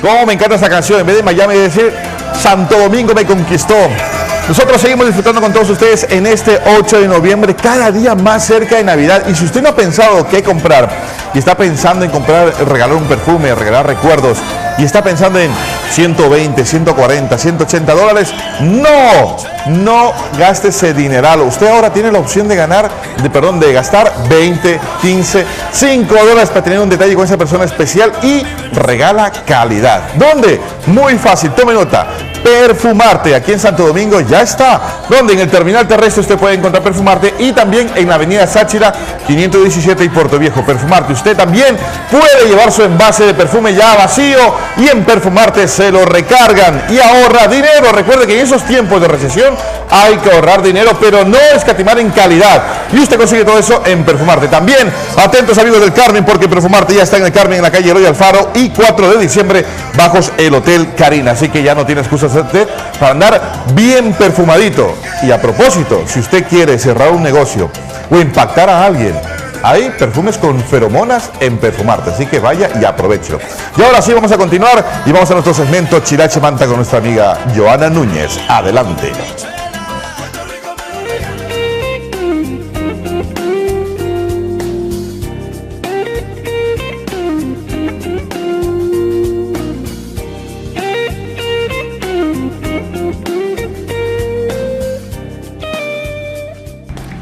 Cómo me encanta esta canción. En vez de Miami, decir Santo Domingo me conquistó. Nosotros seguimos disfrutando con todos ustedes en este 8 de noviembre, cada día más cerca de Navidad. Y si usted no ha pensado qué comprar y está pensando en comprar, regalar un perfume, regalar recuerdos, y está pensando en 120, 140, 180 dólares, no gaste ese dineral. Usted ahora tiene la opción de gastar 20, 15, 5 dólares para tener un detalle con esa persona especial y regala calidad. ¿Dónde? Muy fácil, tome nota. Perfumarte, aquí en Santo Domingo ya está. Donde en el terminal terrestre usted puede encontrar Perfumarte y también en la avenida Sáchira 517 y Puerto Viejo. Perfumarte, usted también puede llevar su envase de perfume ya vacío y en Perfumarte se lo recargan y ahorra dinero. Recuerde que en esos tiempos de recesión hay que ahorrar dinero, pero no escatimar en calidad. Y usted consigue todo eso en Perfumarte. También, atentos amigos del Carmen, porque Perfumarte ya está en el Carmen, en la calle Eloy Alfaro y 4 de diciembre bajos el Hotel Carina. Así que ya no tiene excusas para andar bien perfumadito. Y a propósito, si usted quiere cerrar un negocio o impactar a alguien, hay perfumes con feromonas en Perfumarte, así que vaya y aprovecho. Y ahora sí vamos a continuar y vamos a nuestro segmento Chilache Manta con nuestra amiga Joana Núñez. Adelante.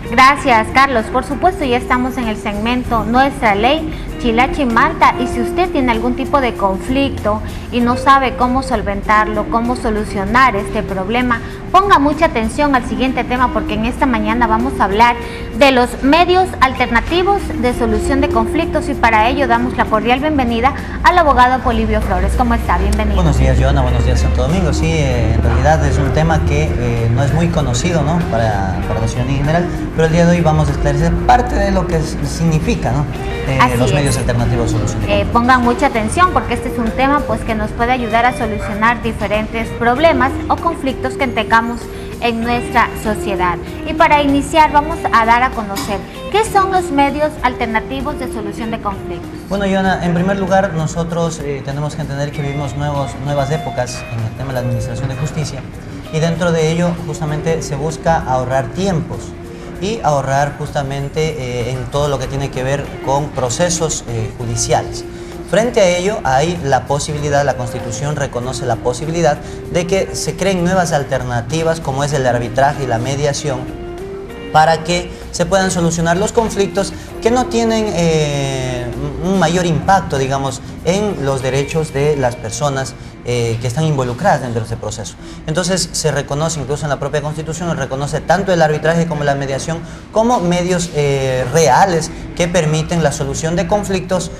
Gracias, Carlos. Por supuesto, ya estamos en el segmento Nuestra Ley, Chilache Manta, y si usted tiene algún tipo de conflicto y no sabe cómo solventarlo, cómo solucionar este problema, ponga mucha atención al siguiente tema, porque en esta mañana vamos a hablar de los medios alternativos de solución de conflictos, y para ello damos la cordial bienvenida al abogado Polibio Flores. ¿Cómo está? Bienvenido. Buenos días, Joana. Buenos días, Santo Domingo. Sí, en realidad es un tema que no es muy conocido, ¿no?, para la ciudadanía en general, pero el día de hoy vamos a esclarecer parte de lo que significa, ¿no?, los medios alternativos de solución de conflictos. Pongan mucha atención, porque este es un tema pues que nos puede ayudar a solucionar diferentes problemas o conflictos que tengamos en nuestra sociedad. Y para iniciar vamos a dar a conocer qué son los medios alternativos de solución de conflictos. Bueno, Joana, en primer lugar nosotros tenemos que entender que vivimos nuevas épocas en el tema de la administración de justicia, y dentro de ello justamente se busca ahorrar tiempos y ahorrar justamente en todo lo que tiene que ver con procesos judiciales. Frente a ello hay la posibilidad, la Constitución reconoce la posibilidad de que se creen nuevas alternativas como es el arbitraje y la mediación, para que se puedan solucionar los conflictos que no tienen un mayor impacto, digamos, en los derechos de las personas que están involucradas dentro de este proceso. Entonces se reconoce, incluso en la propia Constitución, reconoce tanto el arbitraje como la mediación como medios reales que permiten la solución de conflictos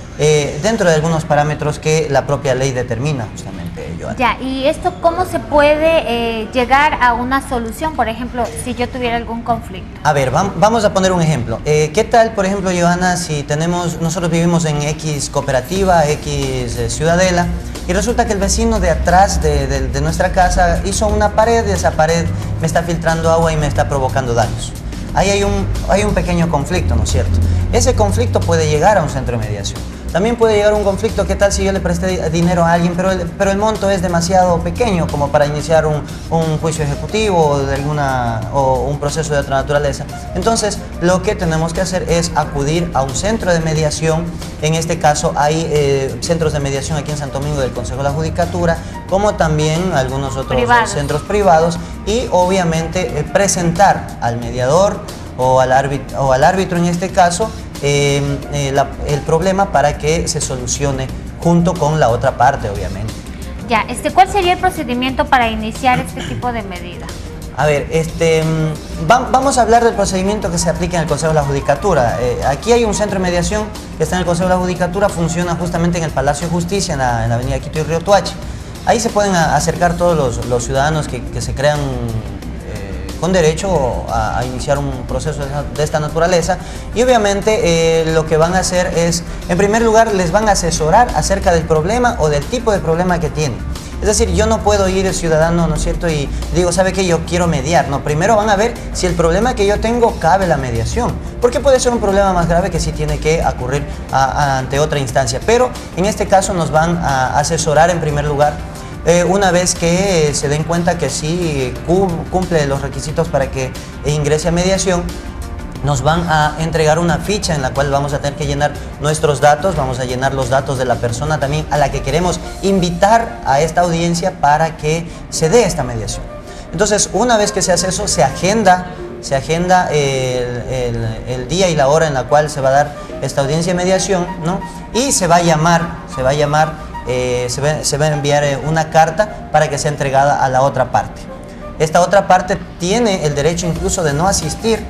dentro de algunos parámetros que la propia ley determina justamente, Joana. Ya, ¿y esto cómo se puede llegar a una solución, por ejemplo, si yo tuviera algún conflicto? A ver, vamos a poner un ejemplo. ¿Qué tal, por ejemplo, Joana, si nosotros vivimos en X cooperativa, X ciudadela, y resulta que el vecino de atrás de nuestra casa hizo una pared, y esa pared me está filtrando agua y me está provocando daños? Ahí hay un pequeño conflicto, ¿no es cierto? Ese conflicto puede llegar a un centro de mediación. También puede llegar un conflicto, ¿qué tal si yo le presté dinero a alguien, pero el monto es demasiado pequeño como para iniciar un juicio ejecutivo o un proceso de otra naturaleza? Entonces, lo que tenemos que hacer es acudir a un centro de mediación. En este caso, hay centros de mediación aquí en Santo Domingo del Consejo de la Judicatura, como también algunos otros centros privados, y obviamente presentar al mediador o al árbitro en este caso el problema para que se solucione junto con la otra parte, obviamente. Ya, ¿cuál sería el procedimiento para iniciar este tipo de medida? A ver, vamos a hablar del procedimiento que se aplica en el Consejo de la Judicatura. Aquí hay un centro de mediación que está en el Consejo de la Judicatura, funciona justamente en el Palacio de Justicia, en la avenida Quito y Río Tuache. Ahí se pueden acercar todos los ciudadanos que se crean con derecho a iniciar un proceso de esta naturaleza, y obviamente lo que van a hacer es, en primer lugar, les van a asesorar acerca del problema o del tipo de problema que tienen. Es decir, yo no puedo ir ciudadano, ¿no es cierto? Y digo, ¿sabe qué? Yo quiero mediar. No, primero van a ver si el problema que yo tengo cabe la mediación. Porque puede ser un problema más grave que sí tiene que ocurrir ante otra instancia. Pero en este caso nos van a asesorar en primer lugar. Una vez que se den cuenta que sí cumple los requisitos para que ingrese a mediación, nos van a entregar una ficha en la cual vamos a tener que llenar nuestros datos, vamos a llenar los datos de la persona también a la que queremos invitar a esta audiencia para que se dé esta mediación. Entonces, una vez que se hace eso, se agenda el día y la hora en la cual se va a dar esta audiencia de mediación, ¿no? Y se va a enviar una carta para que sea entregada a la otra parte. Esta otra parte tiene el derecho incluso de no asistir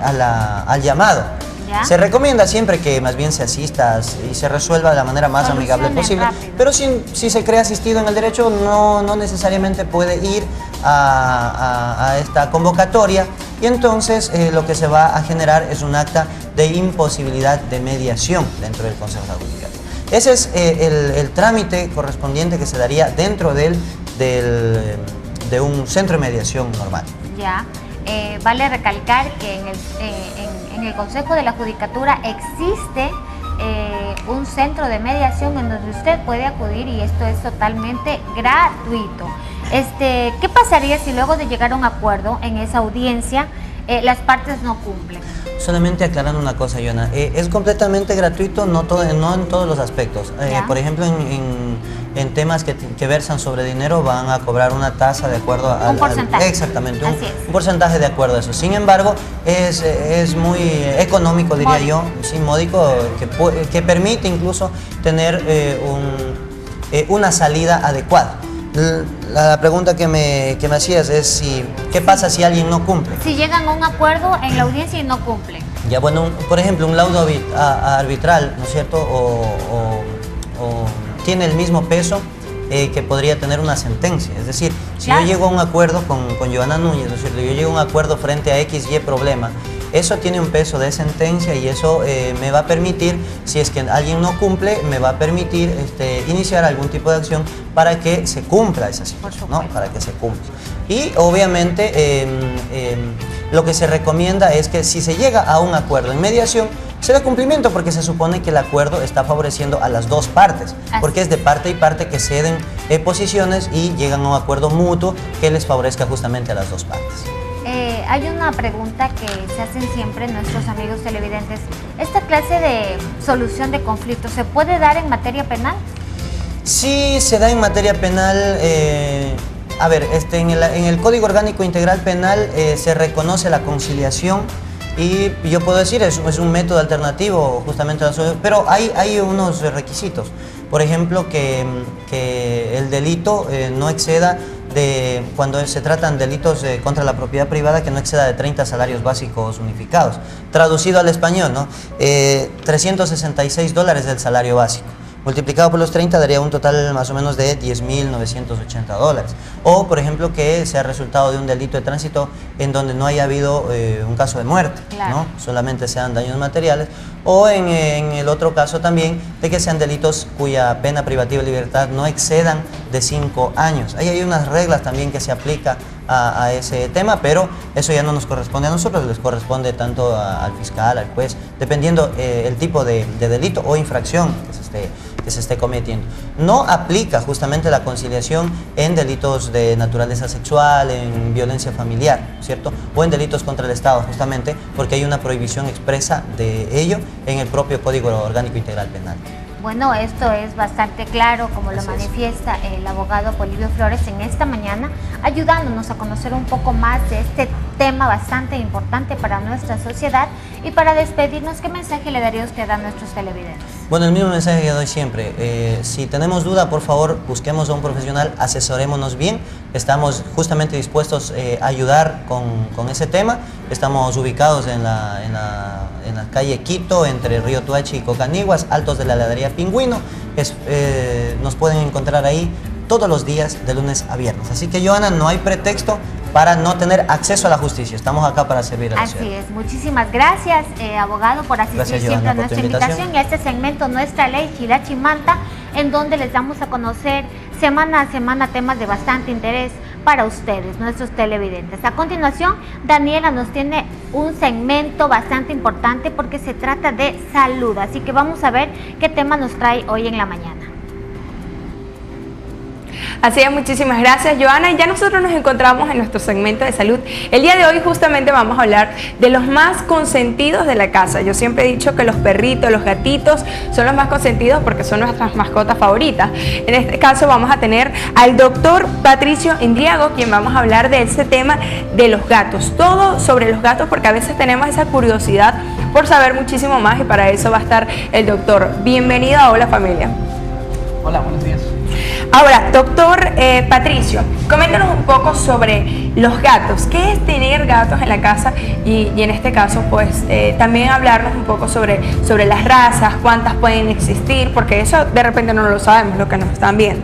al llamado. ¿Ya? Se recomienda siempre que más bien se asista y se resuelva de la manera más amigable posible, rápido. Pero si se cree asistido en el derecho, no necesariamente puede ir a esta convocatoria, y entonces lo que se va a generar es un acta de imposibilidad de mediación dentro del Consejo de Judicatura. Ese es el trámite correspondiente que se daría dentro de un centro de mediación normal. Ya. Vale recalcar que en el Consejo de la Judicatura existe un centro de mediación en donde usted puede acudir, y esto es totalmente gratuito. ¿Qué pasaría si luego de llegar a un acuerdo en esa audiencia las partes no cumplen? Solamente aclarando una cosa, Joana, es completamente gratuito, no en todos los aspectos. Por ejemplo, en temas que versan sobre dinero van a cobrar una tasa de acuerdo al porcentaje. Exactamente, un porcentaje de acuerdo a eso. Sin embargo, es muy económico, diría yo, sí, módico, que permite incluso tener una salida adecuada. La pregunta que me hacías es ¿qué pasa si alguien no cumple? Si llegan a un acuerdo en la audiencia y no cumplen. Ya, bueno, por ejemplo, un laudo arbitral, ¿no es cierto? O tiene el mismo peso que podría tener una sentencia. Es decir, si yo llego a un acuerdo con Joana Núñez, ¿no es cierto? Yo llego a un acuerdo frente a X, Y problema, eso tiene un peso de sentencia, y eso me va a permitir, si es que alguien no cumple, me va a permitir iniciar algún tipo de acción para que se cumpla esa situación, ¿no? Para que se cumpla. Y obviamente lo que se recomienda es que si se llega a un acuerdo en mediación, se da cumplimiento, porque se supone que el acuerdo está favoreciendo a las dos partes, porque es de parte y parte que ceden posiciones y llegan a un acuerdo mutuo que les favorezca justamente a las dos partes. Hay una pregunta que se hacen siempre nuestros amigos televidentes. ¿Esta clase de solución de conflictos se puede dar en materia penal? Sí, se da en materia penal. A ver, en el Código Orgánico Integral Penal se reconoce la conciliación, y yo puedo decir, es un método alternativo justamente a la solución, pero hay unos requisitos. Por ejemplo, que el delito no exceda cuando se tratan delitos contra la propiedad privada, que no exceda de 30 salarios básicos unificados. Traducido al español, ¿no? $366 del salario básico. Multiplicado por los 30 daría un total más o menos de $10.980. O, por ejemplo, que sea resultado de un delito de tránsito en donde no haya habido un caso de muerte, claro, ¿no? Solamente sean daños materiales. O en el otro caso también, de que sean delitos cuya pena privativa de libertad no excedan de 5 años. Ahí hay unas reglas también que se aplica a ese tema, pero eso ya no nos corresponde a nosotros, les corresponde tanto al fiscal, al juez, dependiendo el tipo de delito o infracción que se esté cometiendo. No aplica justamente la conciliación en delitos de naturaleza sexual, en violencia familiar, ¿cierto? O en delitos contra el Estado, justamente porque hay una prohibición expresa de ello en el propio Código Orgánico Integral Penal. Bueno, esto es bastante claro, como lo manifiesta el abogado Polibio Flores en esta mañana, ayudándonos a conocer un poco más de este tema bastante importante para nuestra sociedad. Y para despedirnos, ¿qué mensaje le daría usted a nuestros televidentes? Bueno, el mismo mensaje que doy siempre. Si tenemos duda, por favor, busquemos a un profesional, asesorémonos bien. Estamos justamente dispuestos a ayudar con ese tema. Estamos ubicados en la calle Quito, entre Río Tuachi y Cocaniguas, altos de la heladería Pingüino. Nos pueden encontrar ahí todos los días de lunes a viernes. Así que, Joana, no hay pretexto para no tener acceso a la justicia. Estamos acá para servir a la ciudad. Así es. Muchísimas gracias, abogado, por asistir siempre a nuestra invitación y a este segmento Nuestra Ley Chilachi Manta, en donde les damos a conocer semana a semana temas de bastante interés para ustedes, nuestros televidentes. A continuación, Daniela nos tiene un segmento bastante importante porque se trata de salud, así que vamos a ver qué tema nos trae hoy en la mañana. Así es, muchísimas gracias, Joana. Ya nosotros nos encontramos en nuestro segmento de salud. El día de hoy justamente vamos a hablar de los más consentidos de la casa. Yo siempre he dicho que los perritos, los gatitos son los más consentidos porque son nuestras mascotas favoritas. En este caso vamos a tener al doctor Patricio Indriago, quien vamos a hablar de ese tema de los gatos. Todo sobre los gatos porque a veces tenemos esa curiosidad por saber muchísimo más y para eso va a estar el doctor. Bienvenido a Hola Familia. Hola, buenos días. Ahora, doctor Patricio, coméntanos un poco sobre los gatos. ¿Qué es tener gatos en la casa? Y en este caso, pues, también hablarnos un poco sobre las razas, cuántas pueden existir, porque eso de repente no lo sabemos, lo que nos están viendo.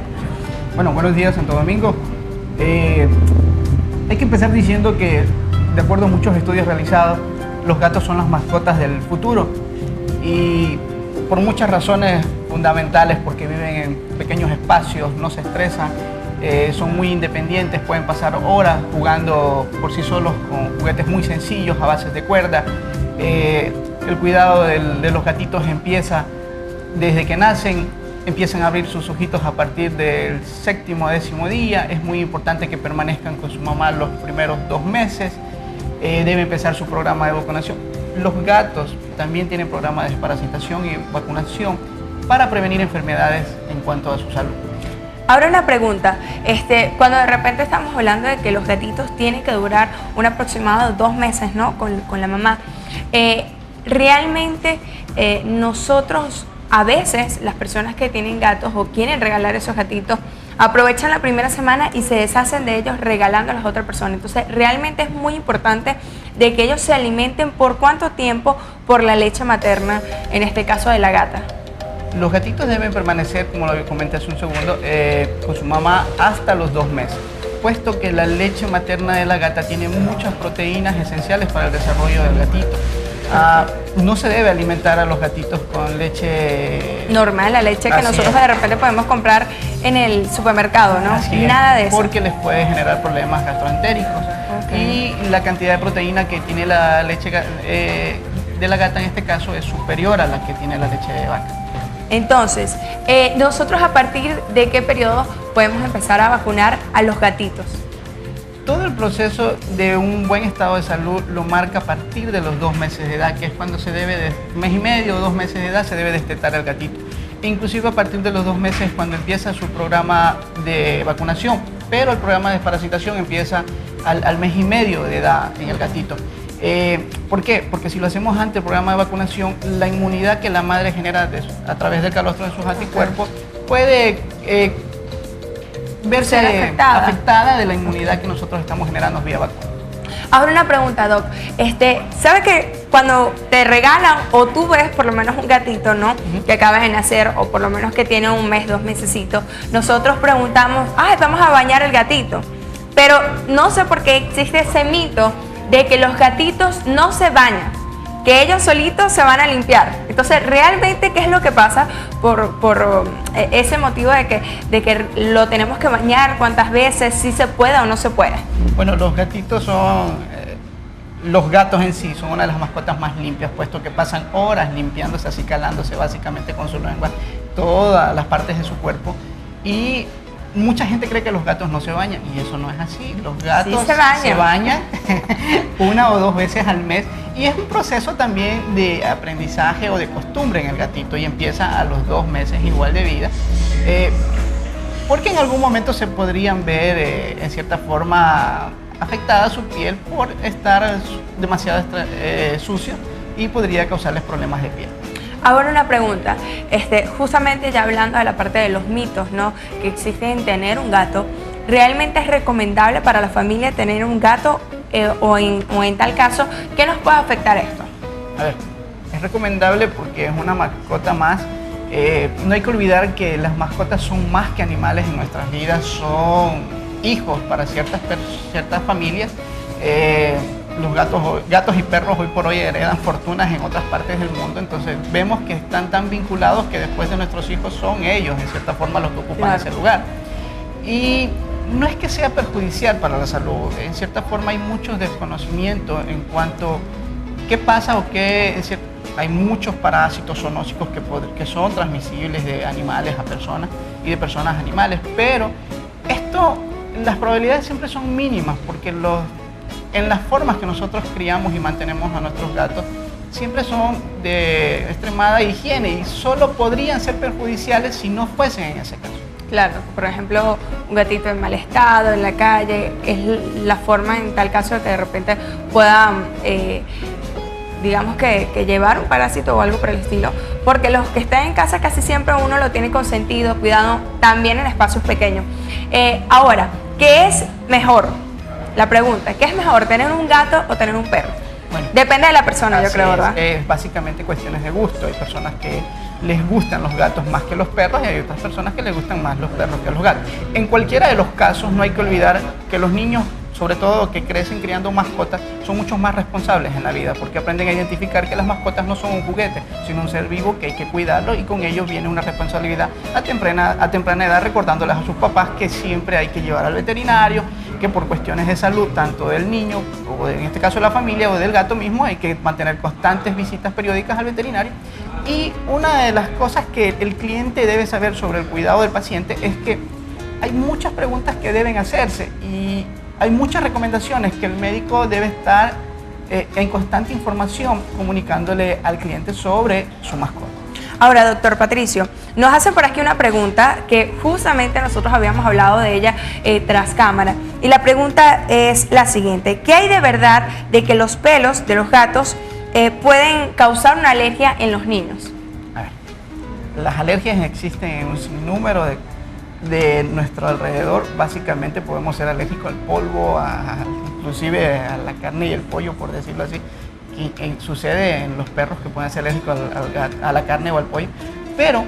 Bueno, buenos días, Santo Domingo. Hay que empezar diciendo que, de acuerdo a muchos estudios realizados, los gatos son las mascotas del futuro. Y por muchas razones fundamentales, porque viven en pequeños espacios, no se estresan, son muy independientes, pueden pasar horas jugando por sí solos con juguetes muy sencillos a bases de cuerda. El cuidado de los gatitos empieza desde que nacen, empiezan a abrir sus ojitos a partir del 7º o 10º día. Es muy importante que permanezcan con su mamá los primeros 2 meses. Debe empezar su programa de vacunación. Los gatos también tienen programas de desparasitación y vacunación para prevenir enfermedades en cuanto a su salud. Ahora una pregunta, cuando de repente estamos hablando de que los gatitos tienen que durar un aproximado de 2 meses, ¿no? con la mamá, realmente nosotros, a veces, las personas que tienen gatos o quieren regalar esos gatitos, aprovechan la primera semana y se deshacen de ellos regalándolos a otra persona. Entonces, realmente es muy importante de que ellos se alimenten por cuánto tiempo, por la leche materna, en este caso de la gata. Los gatitos deben permanecer, como lo comenté hace un segundo, con su mamá hasta los 2 meses, puesto que la leche materna de la gata tiene muchas proteínas esenciales para el desarrollo del gatito. No se debe alimentar a los gatitos con leche normal, la leche que nosotros de repente podemos comprar en el supermercado, ¿no? Nada de eso. Porque les puede generar problemas gastroentéricos. Okay. Y la cantidad de proteína que tiene la leche de la gata en este caso es superior a la que tiene la leche de vaca. Entonces, nosotros ¿a partir de qué periodo podemos empezar a vacunar a los gatitos? Todo el proceso de un buen estado de salud lo marca a partir de los 2 meses de edad, que es cuando se debe, de 1 mes y medio o 2 meses de edad, se debe destetar al gatito. Inclusive a partir de los 2 meses cuando empieza su programa de vacunación, pero el programa de desparasitación empieza al mes y medio de edad en el gatito. ¿Por qué? Porque si lo hacemos antes del programa de vacunación, la inmunidad que la madre genera a través del calostro de sus anticuerpos puede verse afectada de la inmunidad que nosotros estamos generando vía vacuna. Ahora una pregunta, Doc. ¿Sabes que cuando te regalan o tú ves por lo menos un gatito, ¿no? Que acaba de nacer o por lo menos que tiene 1 mes, 2 mesecitos, nosotros preguntamos, vamos a bañar el gatito. Pero no sé por qué existe ese mito de que los gatitos no se bañan, que ellos solitos se van a limpiar. Entonces, ¿realmente qué es lo que pasa por ese motivo de que lo tenemos que bañar? ¿Cuántas veces? ¿Si se puede o no se puede? Bueno, los gatitos son... los gatos en sí son una de las mascotas más limpias, puesto que pasan horas limpiándose, acicalándose básicamente con su lengua todas las partes de su cuerpo. Y mucha gente cree que los gatos no se bañan y eso no es así. Los gatos sí se bañan 1 o 2 veces al mes y es un proceso también de aprendizaje o de costumbre en el gatito y empieza a los 2 meses igual de vida. Porque en algún momento se podrían ver en cierta forma afectada su piel por estar demasiado sucio y podría causarles problemas de piel. Ahora una pregunta, justamente ya hablando de la parte de los mitos, ¿no? Que existen en tener un gato, ¿realmente es recomendable para la familia tener un gato o en tal caso, qué nos puede afectar esto? A ver, es recomendable porque es una mascota más. No hay que olvidar que las mascotas son más que animales en nuestras vidas, son hijos para ciertas familias. Los gatos y perros hoy por hoy heredan fortunas en otras partes del mundo, entonces vemos que están tan vinculados que después de nuestros hijos son ellos, en cierta forma, los que ocupan ese lugar. Y no es que sea perjudicial para la salud, en cierta forma hay mucho desconocimiento en cuanto a qué pasa o qué, hay muchos parásitos zoonóticos que son transmisibles de animales a personas y de personas a animales, pero las probabilidades siempre son mínimas porque en las formas que nosotros criamos y mantenemos a nuestros gatos siempre son de extremada higiene y solo podrían ser perjudiciales si no fuesen en ese caso. Claro, por ejemplo, un gatito en mal estado, en la calle, es la forma en tal caso de que de repente pueda, digamos que llevar un parásito o algo por el estilo, porque los que están en casa casi siempre uno lo tiene consentido, cuidado, también en espacios pequeños. Ahora, ¿qué es mejor? La pregunta, ¿qué es mejor, tener un gato o tener un perro? Bueno, depende de la persona, yo creo, ¿verdad? Es básicamente cuestiones de gusto. Hay personas que les gustan los gatos más que los perros y hay otras personas que les gustan más los perros que los gatos. En cualquiera de los casos no hay que olvidar que los niños, sobre todo que crecen criando mascotas, son mucho más responsables en la vida porque aprenden a identificar que las mascotas no son un juguete, sino un ser vivo que hay que cuidarlo y con ello viene una responsabilidad a temprana edad, recordándoles a sus papás que siempre hay que llevar al veterinario, que por cuestiones de salud, tanto del niño, o en este caso de la familia, o del gato mismo, hay que mantener constantes visitas periódicas al veterinario. Y una de las cosas que el cliente debe saber sobre el cuidado del paciente es que hay muchas preguntas que deben hacerse y hay muchas recomendaciones que el médico debe estar en constante información comunicándole al cliente sobre su mascota. Ahora, doctor Patricio, nos hacen por aquí una pregunta que justamente nosotros habíamos hablado de ella tras cámara. Y la pregunta es la siguiente: ¿qué hay de verdad de que los pelos de los gatos pueden causar una alergia en los niños? A ver, las alergias existen en un sinnúmero de nuestro alrededor. Básicamente podemos ser alérgicos al polvo, inclusive a la carne y el pollo, por decirlo así. Y sucede en los perros que pueden ser alérgicos a la carne o al pollo, pero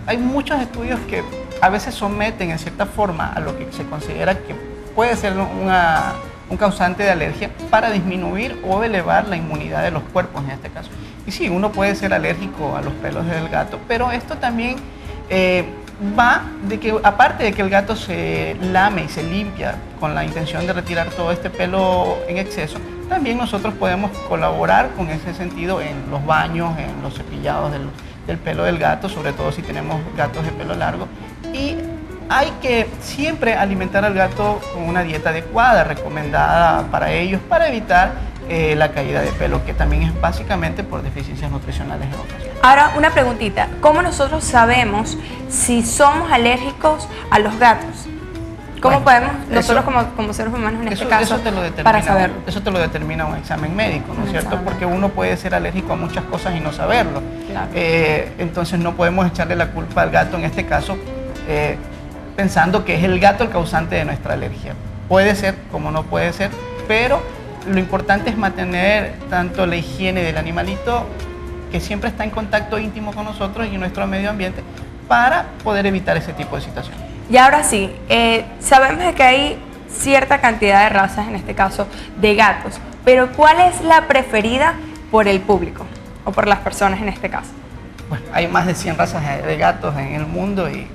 hay muchos estudios que a veces someten en cierta forma a lo que se considera que puede ser un causante de alergia para disminuir o elevar la inmunidad de los cuerpos en este caso. Y sí, uno puede ser alérgico a los pelos del gato, pero esto también va de que, aparte de que el gato se lame y se limpia con la intención de retirar todo este pelo en exceso, también nosotros podemos colaborar con ese sentido en los baños, en los cepillados del pelo del gato, sobre todo si tenemos gatos de pelo largo. Y hay que siempre alimentar al gato con una dieta adecuada, recomendada para ellos, para evitar la caída de pelo, que también es básicamente por deficiencias nutricionales en ocasiones. Ahora, una preguntita: ¿cómo nosotros sabemos si somos alérgicos a los gatos? ¿Cómo podemos nosotros como seres humanos en este caso para saberlo? Eso te lo determina un examen médico, ¿no es cierto? Porque uno puede ser alérgico a muchas cosas y no saberlo. Claro. Entonces no podemos echarle la culpa al gato en este caso pensando que es el gato el causante de nuestra alergia. Puede ser, como no puede ser, pero lo importante es mantener tanto la higiene del animalito, que siempre está en contacto íntimo con nosotros y nuestro medio ambiente, para poder evitar ese tipo de situaciones. Y ahora sí, sabemos de que hay cierta cantidad de razas, en este caso de gatos, pero ¿cuál es la preferida por el público o por las personas en este caso? Bueno, hay más de 100 razas de gatos en el mundo y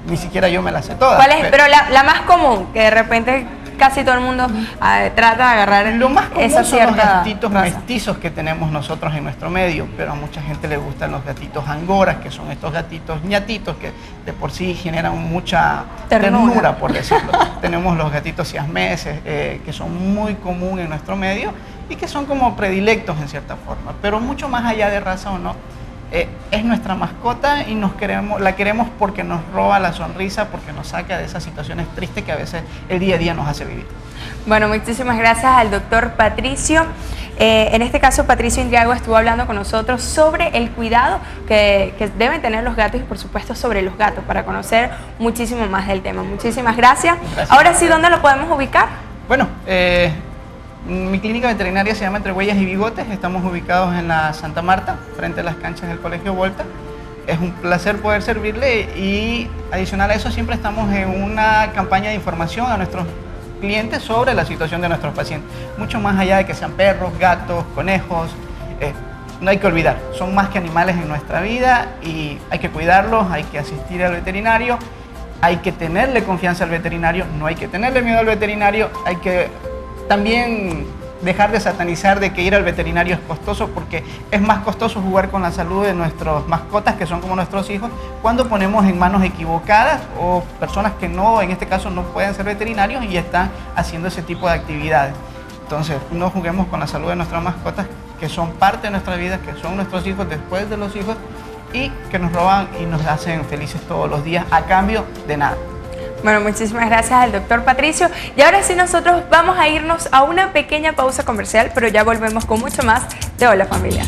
ni siquiera yo me las sé todas. ¿Cuál es? Pero la más común, que de repente casi todo el mundo trata de agarrar. Lo más común esa son los gatitos raza mestizos que tenemos nosotros en nuestro medio, pero a mucha gente le gustan los gatitos angoras, que son estos gatitos ñatitos que de por sí generan mucha ternura, por decirlo. Tenemos los gatitos siameses, que son muy comunes en nuestro medio y que son como predilectos en cierta forma, pero mucho más allá de raza o no, es nuestra mascota y la queremos porque nos roba la sonrisa, porque nos saca de esas situaciones tristes que a veces el día a día nos hace vivir. Bueno, muchísimas gracias al doctor Patricio. En este caso, Patricio Indriago estuvo hablando con nosotros sobre el cuidado que deben tener los gatos y, por supuesto, sobre los gatos, para conocer muchísimo más del tema. Muchísimas gracias. Ahora sí, ¿dónde lo podemos ubicar? Bueno, mi clínica veterinaria se llama Entre Huellas y Bigotes. Estamos ubicados en la Santa Marta, frente a las canchas del Colegio Volta. Es un placer poder servirle y, adicional a eso, siempre estamos en una campaña de información a nuestros clientes sobre la situación de nuestros pacientes. Mucho más allá de que sean perros, gatos, conejos, no hay que olvidar, son más que animales en nuestra vida y hay que cuidarlos, hay que asistir al veterinario, hay que tenerle confianza al veterinario, no hay que tenerle miedo al veterinario, hay que también dejar de satanizar de que ir al veterinario es costoso, porque es más costoso jugar con la salud de nuestras mascotas, que son como nuestros hijos, cuando ponemos en manos equivocadas o personas que no, en este caso no pueden ser veterinarios y están haciendo ese tipo de actividades. Entonces, no juguemos con la salud de nuestras mascotas, que son parte de nuestra vida, que son nuestros hijos después de los hijos y que nos roban y nos hacen felices todos los días a cambio de nada. Bueno, muchísimas gracias al doctor Patricio. Y ahora sí, nosotros vamos a irnos a una pequeña pausa comercial, pero ya volvemos con mucho más de Hola Familia.